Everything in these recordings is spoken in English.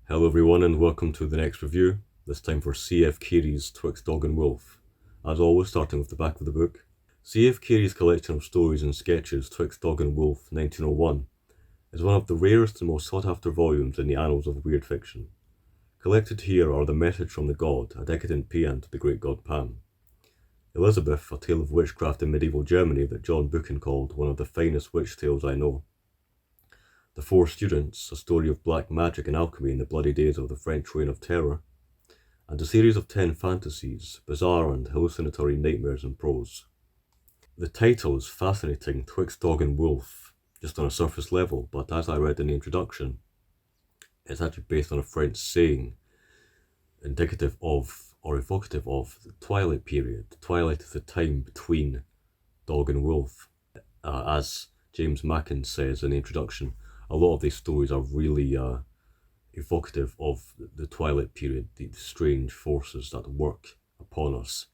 Hello everyone and welcome to the next review, this time for C.F. Keary's Twixt Dog and Wolf. As always, starting with the back of the book. C.F. Keary's collection of stories and sketches, Twixt Dog and Wolf 1901, is one of the rarest and most sought after volumes in the annals of weird fiction. Collected here are The Message from the God, a decadent paean to the great god Pan; Elizabeth, a tale of witchcraft in medieval Germany that John Buchan called one of the finest witch tales I know; The Four Students, a story of black magic and alchemy in the bloody days of the French Reign of Terror; and a series of 10 fantasies, bizarre and hallucinatory nightmares in prose. The title is fascinating, Twixt Dog and Wolf, just on a surface level, but as I read in the introduction, it's actually based on a French saying indicative of, or evocative of, the twilight period. Twilight is the time between dog and wolf. As James Machin says in the introduction, a lot of these stories are really evocative of the twilight period, the strange forces that work upon us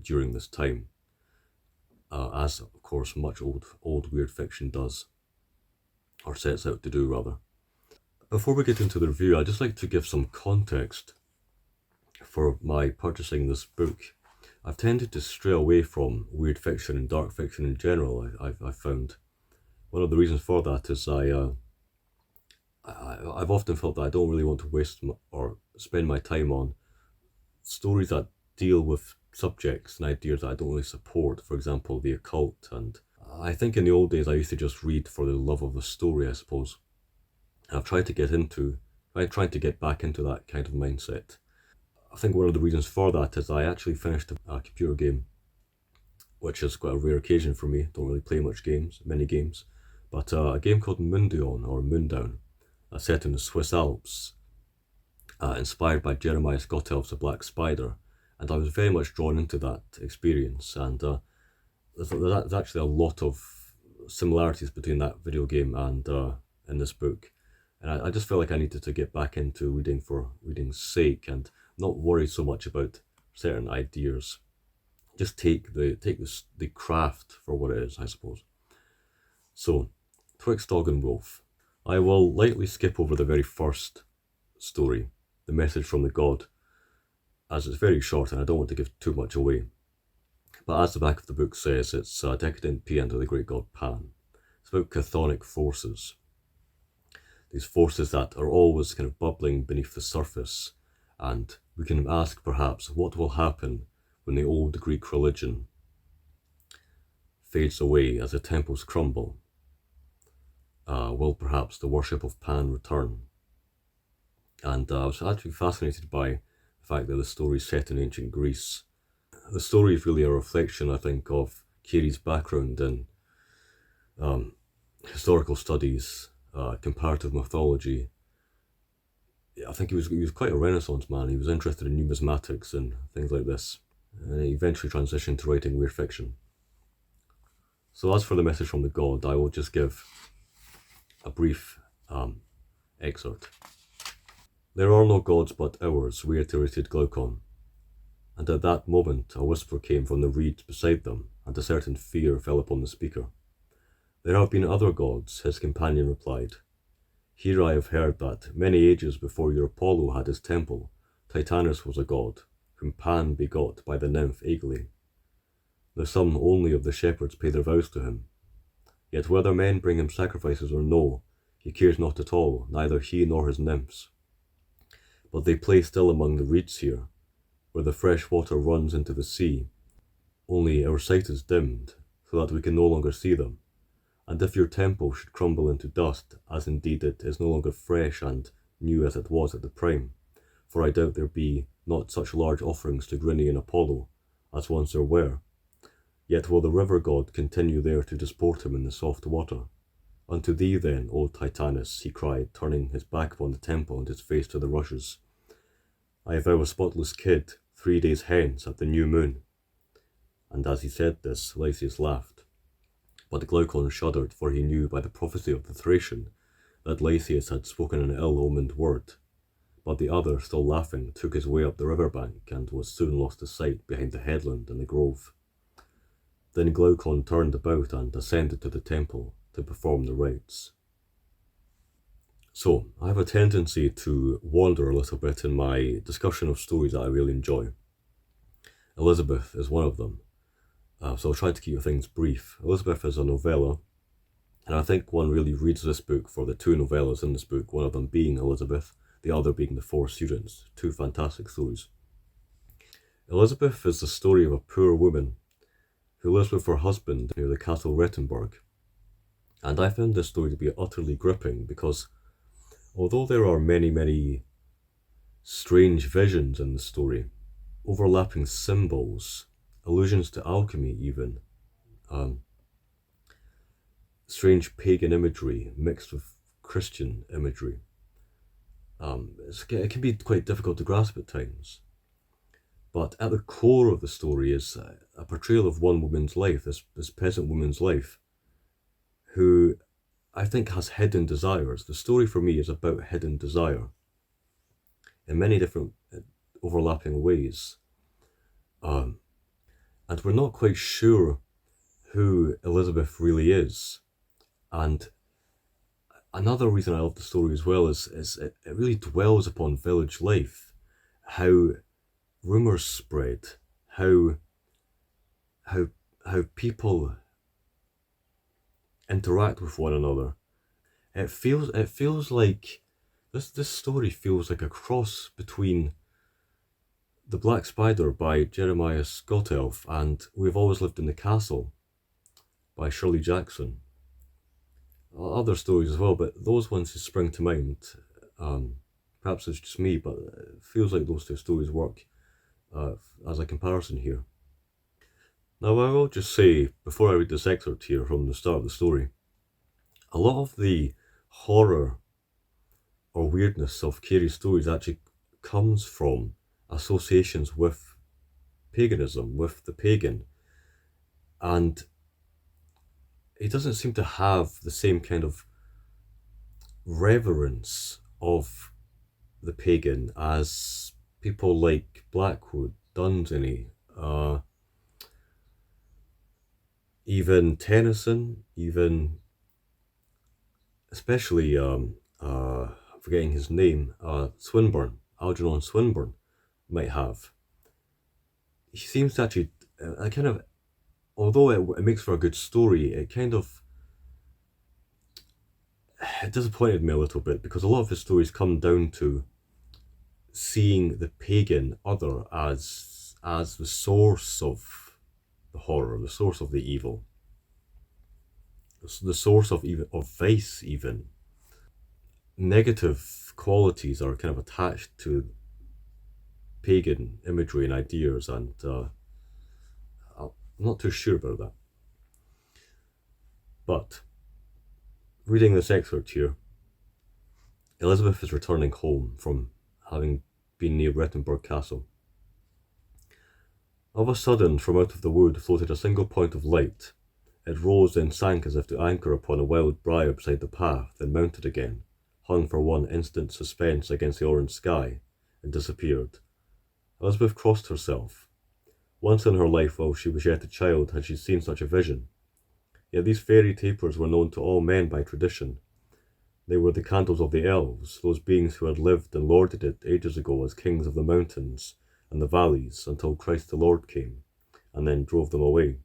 during this time, as of course much old weird fiction does, or sets out to do rather. Before we get into the review, I'd just like to give some context for my purchasing this book. I've tended to stray away from weird fiction and dark fiction in general. I've found one of the reasons for that is I've often felt that I don't really want to waste or spend my time on stories that deal with subjects and ideas that I don't really support, for example the occult. And I think in the old days I used to just read for the love of the story, I suppose. I've tried to get back into that kind of mindset. I think one of the reasons for that is I actually finished a computer game, which is quite a rare occasion for me. Don't really play many games, but a game called Moondown, set in the Swiss Alps, inspired by Jeremiah Scottel's The Black Spider, and I was very much drawn into that experience. And there's actually a lot of similarities between that video game and in this book. And I just felt like I needed to get back into reading for reading's sake and not worry so much about certain ideas. Just take the craft for what it is, I suppose. So, Twixt Dog and Wolf. I will lightly skip over the very first story, The Message from the God, as it's very short and I don't want to give too much away. But as the back of the book says, it's a decadent paean to the great god Pan. It's about chthonic forces. These forces that are always kind of bubbling beneath the surface, and we can ask perhaps what will happen when the old Greek religion fades away as the temples crumble. Will perhaps the worship of Pan return? And I was actually fascinated by the fact that the story is set in ancient Greece. The story is really a reflection, I think, of Keary's background in historical studies, comparative mythology. I think he was quite a Renaissance man. He was interested in numismatics and things like this, and he eventually transitioned to writing weird fiction. So as for The Message from the God, I will just give a brief excerpt. "There are no gods but ours," reiterated Glaucon, and at that moment a whisper came from the reeds beside them, and a certain fear fell upon the speaker. "There have been other gods," his companion replied. "Here I have heard that, many ages before your Apollo had his temple, Titanus was a god, whom Pan begot by the nymph Aegle. Now some only of the shepherds pay their vows to him. Yet whether men bring him sacrifices or no, he cares not at all, neither he nor his nymphs. But they play still among the reeds here, where the fresh water runs into the sea, only our sight is dimmed, so that we can no longer see them. And if your temple should crumble into dust, as indeed it is no longer fresh and new as it was at the prime, for I doubt there be not such large offerings to Grynean Apollo as once there were, yet will the river god continue there to disport him in the soft water. Unto thee then, O Titanus," he cried, turning his back upon the temple and his face to the rushes, "I vow a spotless kid 3 days hence at the new moon." And as he said this, Lysias laughed. But Glaucon shuddered, for he knew by the prophecy of the Thracian that Lysias had spoken an ill-omened word. But the other, still laughing, took his way up the river bank and was soon lost to sight behind the headland and the grove. Then Glaucon turned about and ascended to the temple to perform the rites. So, I have a tendency to wander a little bit in my discussion of stories that I really enjoy. Elizabeth is one of them. So I'll try to keep things brief. Elizabeth is a novella, and I think one really reads this book for the two novellas in this book, one of them being Elizabeth, the other being The Four Students. Two fantastic stories. Elizabeth is the story of a poor woman who lives with her husband near the Castle Rettenberg. And I found this story to be utterly gripping because although there are many, many strange visions in the story, overlapping symbols, allusions to alchemy even, strange pagan imagery mixed with Christian imagery, it can be quite difficult to grasp at times. But at the core of the story is a portrayal of one woman's life, this peasant woman's life, who I think has hidden desires. The story for me is about hidden desire in many different overlapping ways. And we're not quite sure who Elizabeth really is. And another reason I love the story as well is it really dwells upon village life, how rumours spread, how people interact with one another. It feels like this story feels like a cross between The Black Spider by Jeremiah Scottelf and We've Always Lived in the Castle by Shirley Jackson. Other stories as well, but those ones just spring to mind. Perhaps it's just me, but it feels like those two stories work as a comparison here. Now, I will just say, before I read this excerpt here from the start of the story, a lot of the horror or weirdness of Keary's stories actually comes from associations with paganism, with the pagan. And he doesn't seem to have the same kind of reverence of the pagan as people like Blackwood, Dunsany, even Tennyson, even especially I'm forgetting his name, Swinburne, Algernon Swinburne might have. He seems to actually kind of, although it makes for a good story, it disappointed me a little bit because a lot of his stories come down to seeing the pagan other as the source of the horror, the source of the evil, the source of vice even. Negative qualities are kind of attached to pagan imagery and ideas, and I'm not too sure about that. But reading this excerpt here, Elizabeth is returning home from having been near Rettenberg Castle. Of a sudden, from out of the wood floated a single point of light. It rose, then sank as if to anchor upon a wild briar beside the path, then mounted again, hung for one instant suspense against the orange sky, and disappeared. Elizabeth crossed herself. Once in her life, while she was yet a child, had she seen such a vision. Yet these fairy tapers were known to all men by tradition. They were the candles of the elves, those beings who had lived and lorded it ages ago as kings of the mountains and the valleys until Christ the Lord came, and then drove them away.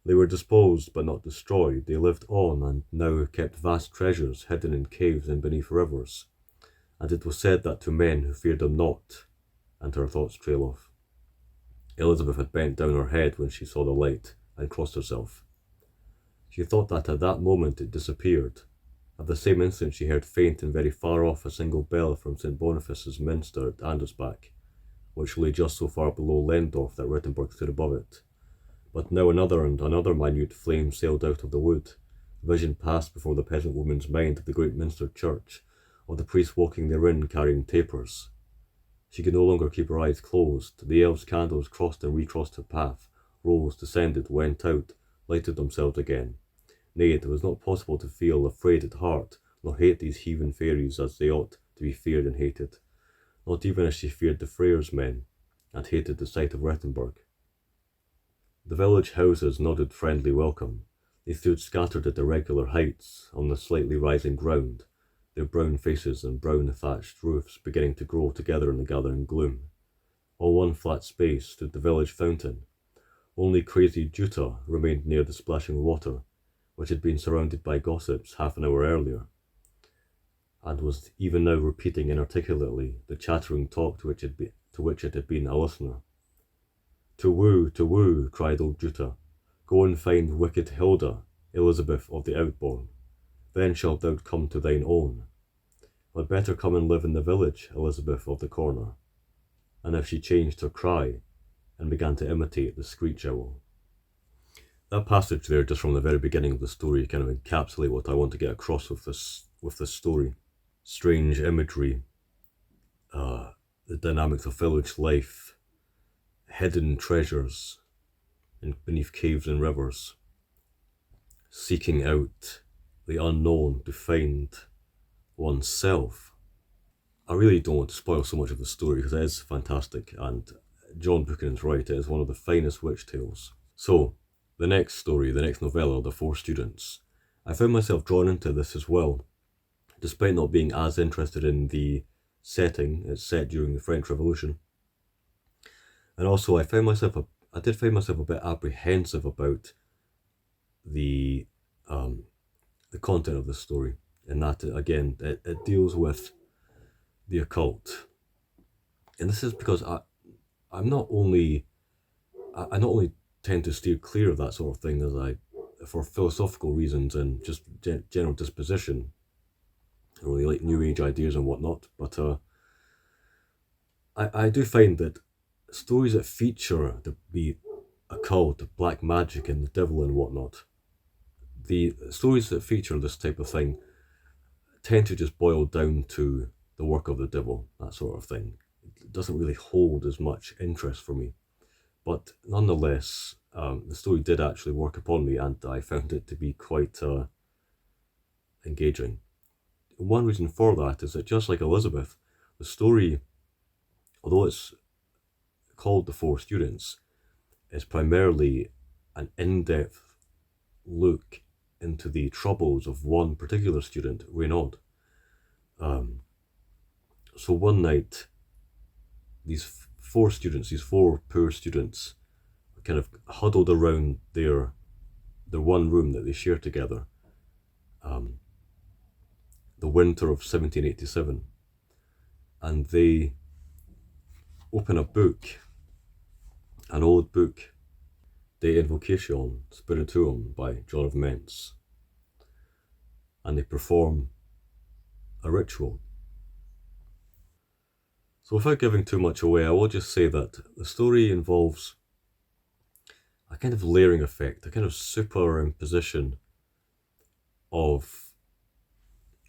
They were disposed but not destroyed. They lived on and now kept vast treasures hidden in caves and beneath rivers. And it was said that to men who feared them not, and her thoughts trail off. Elizabeth had bent down her head when she saw the light and crossed herself. She thought that at that moment it disappeared. At the same instant she heard faint and very far off a single bell from St. Boniface's Minster at Andersbach, which lay just so far below Lendorf that Rittenberg stood above it. But now another and another minute flame sailed out of the wood. Vision passed before the peasant woman's mind of the great Minster church, of the priest walking therein carrying tapers. She could no longer keep her eyes closed. The elves' candles crossed and recrossed her path, rose, descended, went out, lighted themselves again. Nay, it was not possible to feel afraid at heart, nor hate these heathen fairies as they ought to be feared and hated, not even as she feared the Freyr's men, and hated the sight of Rettenberg. The village houses nodded friendly welcome. They stood scattered at irregular heights on the slightly rising ground, their brown faces and brown thatched roofs beginning to grow together in the gathering gloom. On one flat space stood the village fountain. Only crazy Juta remained near the splashing water, which had been surrounded by gossips half an hour earlier, and was even now repeating inarticulately the chattering talk to which it had been a listener. To woo, cried old Juta. Go and find wicked Hilda, Elizabeth of the outborn. Then shalt thou come to thine own. I'd better come and live in the village, Elizabeth of the corner. And if she changed her cry, and began to imitate the screech owl. That passage there, just from the very beginning of the story, kind of encapsulate what I want to get across with this story. Strange imagery, the dynamics of village life, hidden treasures beneath caves and rivers, seeking out the unknown to find oneself. I really don't want to spoil so much of the story because it is fantastic, and John Buchan is right, it is one of the finest witch tales. So, the next story, the next novella, The Four Students, I found myself drawn into this as well, despite not being as interested in the setting. It's set during the French Revolution. And also I did find myself a bit apprehensive about the content of the story, in that, again, it deals with the occult. And this is because I not only tend to steer clear of that sort of thing for philosophical reasons and just general disposition. I really like New Age ideas and whatnot, but I do find that stories that feature the occult, the black magic and the devil and whatnot, the stories that feature this type of thing tend to just boil down to the work of the devil, that sort of thing. It doesn't really hold as much interest for me. But nonetheless, the story did actually work upon me, and I found it to be quite engaging. One reason for that is that, just like Elizabeth, the story, although it's called The Four Students, is primarily an in-depth look into the troubles of one particular student, Renaud. So one night, these four poor students, kind of huddled around their one room that they share together, the winter of 1787, and they open a book, an old book, De Invocation Spirituum by John of Mentz, and they perform a ritual. So without giving too much away, I will just say that the story involves a kind of layering effect, a kind of superimposition of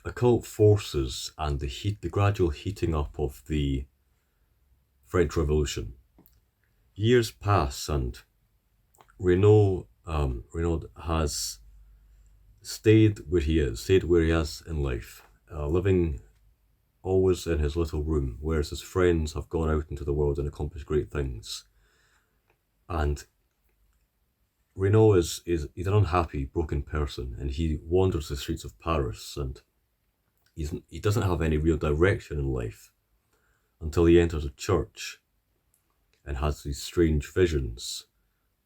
occult forces and the gradual heating up of the French Revolution. Years pass, and Renaud has stayed where he is in life, living always in his little room, whereas his friends have gone out into the world and accomplished great things. And Renaud is an unhappy, broken person, and he wanders the streets of Paris, and he doesn't have any real direction in life until he enters a church and has these strange visions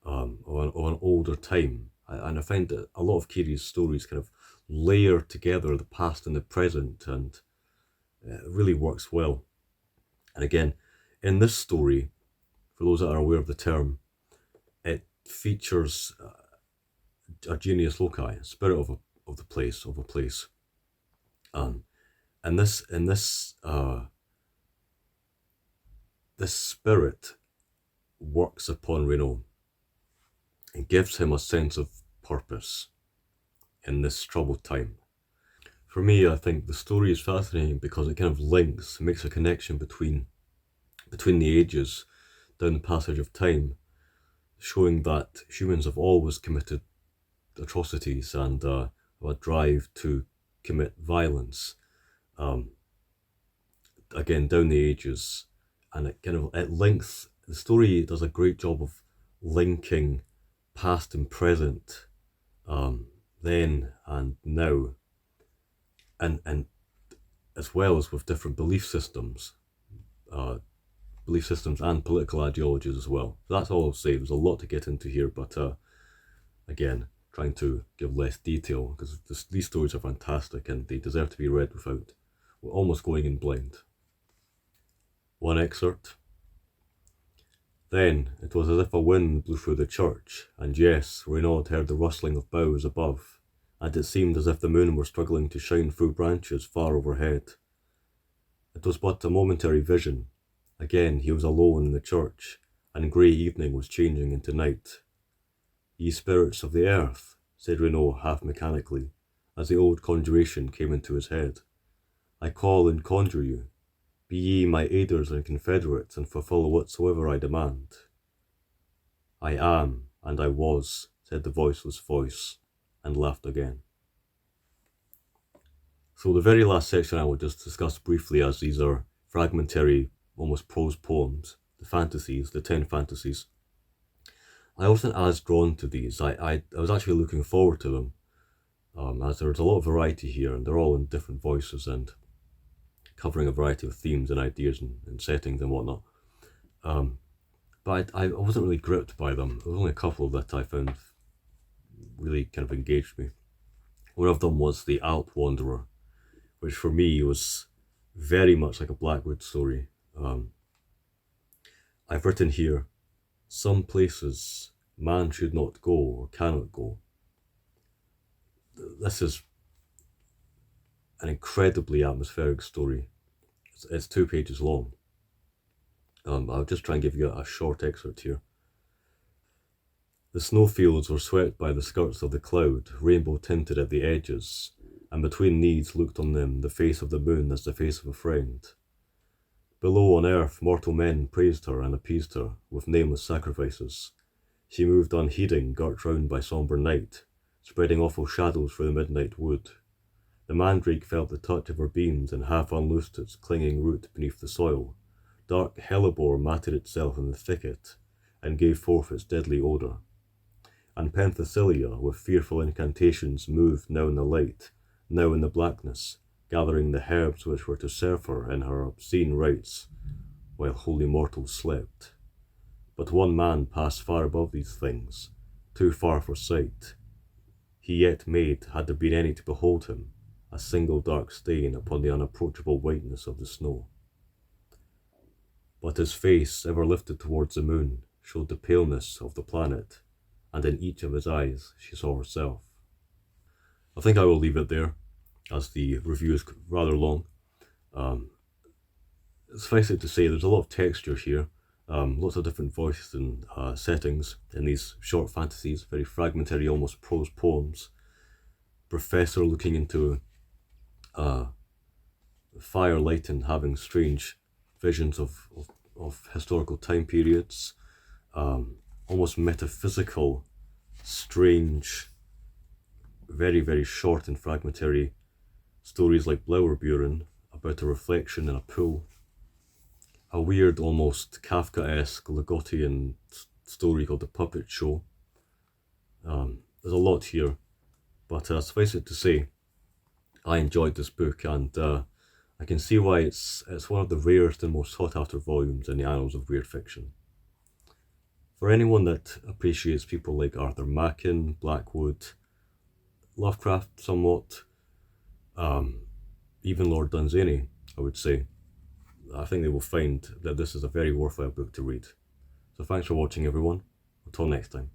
of an older time. And I find that a lot of Keary's stories kind of layer together the past and the present, and it really works well. And again, in this story, for those that are aware of the term, it features a genius loci, a spirit of a place. And this spirit works upon Renaud and gives him a sense of purpose in this troubled time. For me, I think the story is fascinating because it kind of makes a connection between the ages down the passage of time, showing that humans have always committed atrocities and a drive to commit violence, again, down the ages. And the story does a great job of linking past and present, then and now, and as well as with different belief systems and political ideologies as well. So that's all I'll say. There's a lot to get into here, but again, trying to give less detail because these stories are fantastic and they deserve to be read without almost going in blind. One excerpt. Then it was as if a wind blew through the church, and yes, Renaud heard the rustling of boughs above, and it seemed as if the moon were struggling to shine through branches far overhead. It was but a momentary vision. Again he was alone in the church, and grey evening was changing into night. Ye spirits of the earth, said Renaud half mechanically, as the old conjuration came into his head, I call and conjure you. Be ye my aiders and confederates, and fulfil whatsoever I demand. I am, and I was, said the voiceless voice, and laughed again. So the very last section I will just discuss briefly, as these are fragmentary, almost prose poems, the Phantasies, the 10 Phantasies. I wasn't as drawn to these. I was actually looking forward to them, as there's a lot of variety here, and they're all in different voices and covering a variety of themes and ideas and settings and whatnot. But I wasn't really gripped by them. There was only a couple that I found really kind of engaged me. One of them was The Alp Wanderer, which for me was very much like a Blackwood story. I've written here, some places man should not go or cannot go. This is an incredibly atmospheric story. It's 2 pages long. I'll just try and give you a short excerpt here. The snowfields were swept by the skirts of the cloud, rainbow tinted at the edges, and between these looked on them the face of the moon as the face of a friend. Below on earth mortal men praised her and appeased her with nameless sacrifices. She moved unheeding, girt round by sombre night, spreading awful shadows through the midnight wood. The mandrake felt the touch of her beams and half unloosed its clinging root beneath the soil. Dark hellebore matted itself in the thicket and gave forth its deadly odour. And Penthesilea, with fearful incantations, moved now in the light, now in the blackness, gathering the herbs which were to serve her in her obscene rites, while holy mortals slept. But one man passed far above these things, too far for sight. He yet made, had there been any to behold him, a single dark stain upon the unapproachable whiteness of the snow. But his face, ever lifted towards the moon, showed the paleness of the planet, and in each of his eyes she saw herself. I think I will leave it there, as the review is rather long. Suffice it to say, there's a lot of texture here, lots of different voices and settings in these short fantasies, very fragmentary, almost prose poems. Professor looking into firelight and having strange visions of historical time periods, almost metaphysical, strange, very, very short and fragmentary stories like Blauerburen about a reflection in a pool. A weird, almost Kafkaesque Lagottian story called The Puppet Show. There's a lot here, but suffice it to say, I enjoyed this book, and I can see why it's one of the rarest and most sought after volumes in the annals of weird fiction. For anyone that appreciates people like Arthur Machen, Blackwood, Lovecraft somewhat, even Lord Dunsany, I would say, I think they will find that this is a very worthwhile book to read. So thanks for watching, everyone. Until next time.